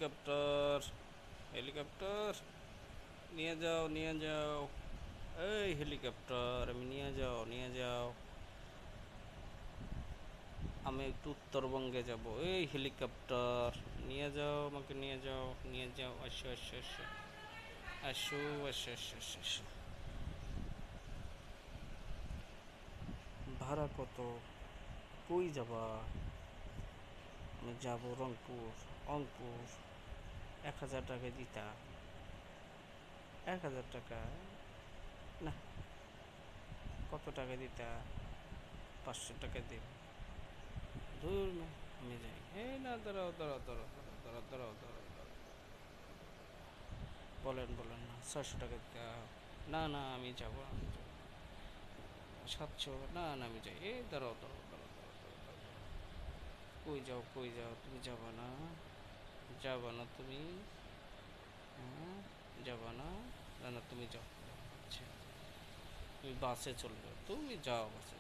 Helicopter, helicopter, নিয়ে যাও, নিয়ে যাও। এই হেলিকপ্টার, আমি নিয়ে যাও, নিয়ে যাও। আমি একটু উত্তরবঙ্গে যাব। এই হেলিকপ্টার, নিয়ে যাও, আমাকে নিয়ে যাও, নিয়ে যাও। আসো, আসো, আসো, আসো, আসো, আসো, আসো, আসো। ভাড়া কত? কই যাবা? আমি যাব রংপুর। রংপুর। 1,000 টাকা দিতা? 1,000 টাকা? না। কত টাকা দিতা? 500 টাকা দিন। দূর না, আমি যাই। এই না, দাঁড়াও, দাঁড়াও, দাঁড়াও, দাঁড়াও, দাঁড়াও, দাঁড়াও, দাঁড়াও, দাঁড়াও। বলেন, বলেন না, 600 টাকা দিতে। না, না, আমি যাব, আমি যাব। 700? না, না, আমি যাই। এই দাঁড়াও, দাঁড়াও, দাঁড়াও, দাঁড়াও, দাঁড়াও, দাঁড়াও, দাঁড়াও। কই যাও, কই যাও? তুমি যাবা না? যাবা না তুমি? হ্যাঁ, যাবা না? না, না, তুমি যাও, যাও। আচ্ছা, তুমি বাসে চলে যাও, তুমি যাও বাসে।